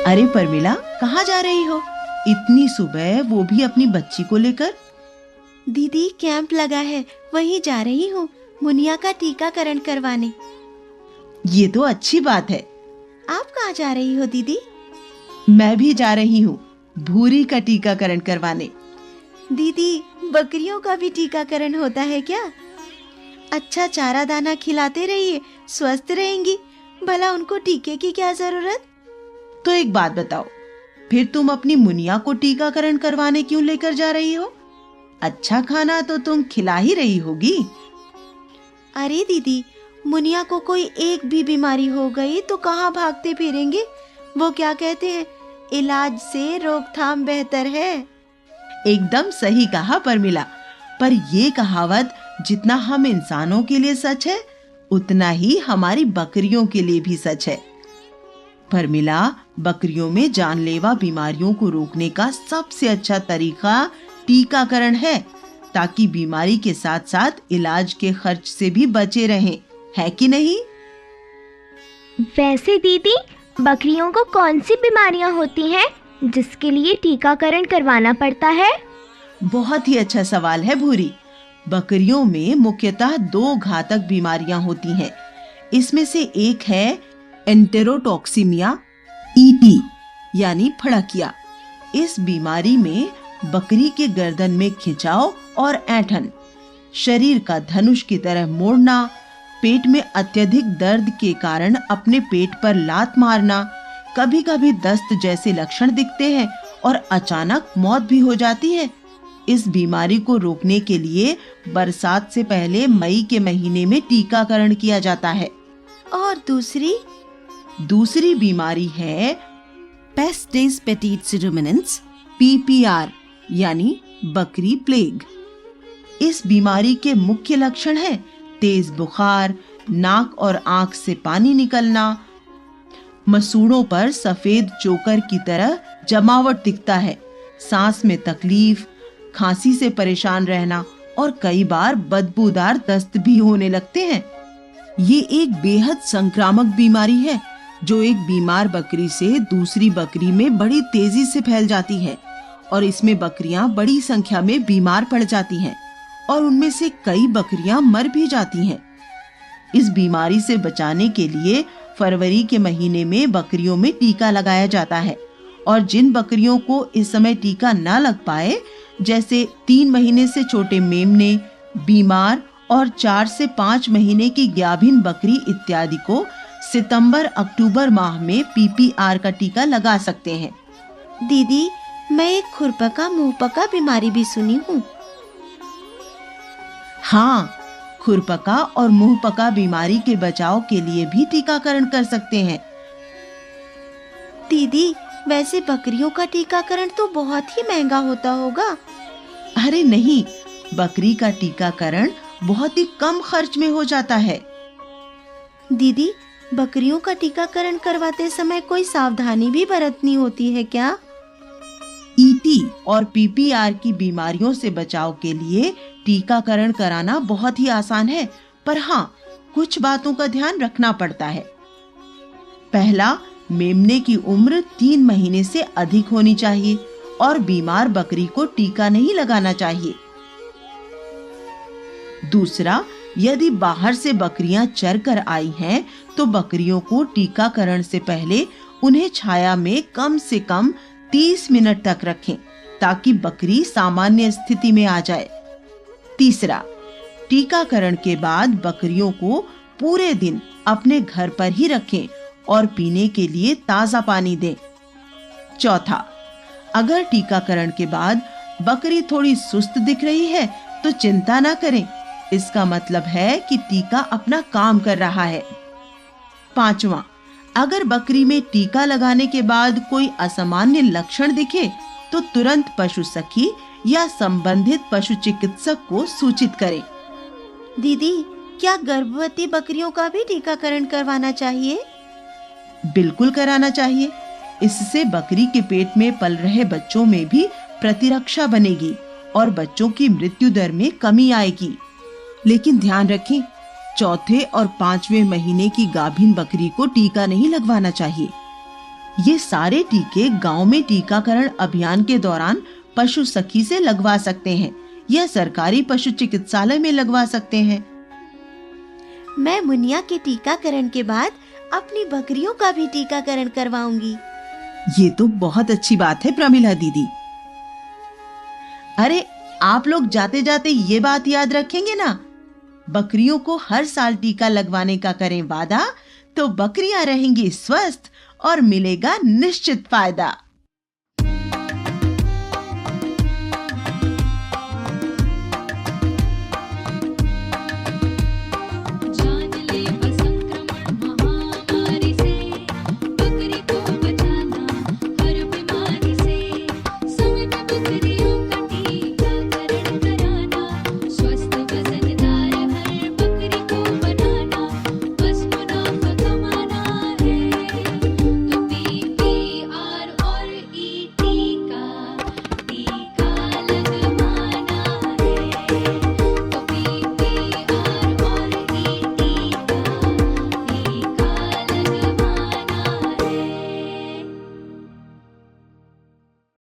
अरे परमिला, कहाँ जा रही हो इतनी सुबह, वो भी अपनी बच्ची को लेकर? दीदी कैंप लगा है, वहीं जा रही हूँ मुनिया का टीकाकरण करवाने। ये तो अच्छी बात है। आप कहाँ जा रही हो दीदी? मैं भी जा रही हूँ भूरी का टीकाकरण करवाने। दीदी बकरियों का भी टीकाकरण होता है क्या? अच्छा चारा दाना खिलाते रहिए, स्वस्थ रहेंगी। भला उनको टीके की क्या जरूरत? तो एक बात बताओ, फिर तुम अपनी मुनिया को टीकाकरण करवाने क्यों लेकर जा रही हो? अच्छा खाना तो तुम खिला ही रही होगी। अरे दीदी, मुनिया को कोई एक भी बीमारी हो गई तो कहाँ भागते फिरेंगे। वो क्या कहते हैं, इलाज से रोकथाम बेहतर है। एकदम सही कहा परमिला, पर ये कहावत जितना हम इंसानों के लिए सच है, उतना ही हमारी बकरियों के लिए भी सच है। परमिला, बकरियों में जानलेवा बीमारियों को रोकने का सबसे अच्छा तरीका टीकाकरण है, ताकि बीमारी के साथ साथ इलाज के खर्च से भी बचे रहें, है कि नहीं? वैसे दीदी, बकरियों को कौन सी बीमारियां होती हैं जिसके लिए टीकाकरण करवाना पड़ता है? बहुत ही अच्छा सवाल है भूरी। बकरियों में मुख्यतः 2 घातक बीमारियां होती हैं। इसमें से एक है एंटेरोटॉक्सीमिया, ईटी यानी फड़किया। इस बीमारी में बकरी के गर्दन में खिंचाव और ऐंठन, शरीर का धनुष की तरह मोड़ना, पेट में अत्यधिक दर्द के कारण अपने पेट पर लात मारना, कभी कभी दस्त जैसे लक्षण दिखते हैं और अचानक मौत भी हो जाती है। इस बीमारी को रोकने के लिए बरसात से पहले मई के महीने में टीकाकरण किया जाता है। और दूसरी बीमारी है पेस्टिस पेटिट्स रुमिनेंस, पीपीआर यानी बकरी प्लेग। इस बीमारी के मुख्य लक्षण हैं तेज बुखार, नाक और आंख से पानी निकलना, मसूड़ों पर सफेद चोकर की तरह जमावट दिखता है, सांस में तकलीफ, खांसी से परेशान रहना और कई बार बदबूदार दस्त भी होने लगते हैं। ये एक बेहद संक्रामक बीमारी है जो एक बीमार बकरी से दूसरी बकरी में बड़ी तेजी से फैल जाती है और इसमें बकरियां बड़ी संख्या में बीमार पड़ जाती हैं और उनमें से कई बकरियां मर भी जाती हैं। इस बीमारी से बचाने के लिए फरवरी के महीने में बकरियों में टीका लगाया जाता है और जिन बकरियों को इस समय टीका न लग पाए, जैसे 3 महीने से छोटे मेमने, बीमार और 4 से 5 महीने की गाभिन बकरी इत्यादि को सितंबर-अक्टूबर माह में पीपीआर का टीका लगा सकते हैं। दीदी, मैं एक खुरपका मुंहपका बीमारी भी सुनी हूँ। हाँ, खुरपका और मुंहपका बीमारी के बचाव के लिए भी टीकाकरण कर सकते हैं। दीदी, वैसे बकरियों का टीकाकरण तो बहुत ही महंगा होता होगा। अरे नहीं, बकरी का टीकाकरण बहुत ही कम खर्च में हो जाता है। दीदी, बकरियों का टीकाकरण करवाते समय कोई सावधानी भी बरतनी होती है क्या? ईटी और पीपीआर की बीमारियों से बचाव के लिए टीकाकरण कराना बहुत ही आसान है, पर हाँ, कुछ बातों का ध्यान रखना पड़ता है। पहला, मेमने की उम्र 3 महीने से अधिक होनी चाहिए और बीमार बकरी को टीका नहीं लगाना चाहिए। दूसरा, यदि बाहर से बकरियां चर कर आई हैं, तो बकरियों को टीकाकरण से पहले उन्हें छाया में कम से कम 30 मिनट तक रखें ताकि बकरी सामान्य स्थिति में आ जाए। तीसरा, टीकाकरण के बाद बकरियों को पूरे दिन अपने घर पर ही रखें और पीने के लिए ताजा पानी दें। चौथा, अगर टीकाकरण के बाद बकरी थोड़ी सुस्त दिख रही है तो चिंता ना करें, इसका मतलब है कि टीका अपना काम कर रहा है। पांचवा, अगर बकरी में टीका लगाने के बाद कोई असामान्य लक्षण दिखे तो तुरंत पशु सखी या संबंधित पशु चिकित्सक को सूचित करें। दीदी, क्या गर्भवती बकरियों का भी टीकाकरण करवाना चाहिए? बिल्कुल कराना चाहिए। इससे बकरी के पेट में पल रहे बच्चों में भी प्रतिरक्षा बनेगी और बच्चों की मृत्यु दर में कमी आएगी। लेकिन ध्यान रखें, चौथे और 5वें महीने की गाभिन बकरी को टीका नहीं लगवाना चाहिए। ये सारे टीके गांव में टीकाकरण अभियान के दौरान पशु सखी से लगवा सकते हैं या सरकारी पशु चिकित्सालय में लगवा सकते हैं। मैं मुनिया के टीकाकरण के बाद अपनी बकरियों का भी टीकाकरण करवाऊंगी। ये तो बहुत अच्छी बात है प्रमिला दीदी। अरे आप लोग जाते जाते ये बात याद रखेंगे ना, बकरियों को हर साल टीका लगवाने का करें वादा, तो बकरियां रहेंगी स्वस्थ और मिलेगा निश्चित फायदा।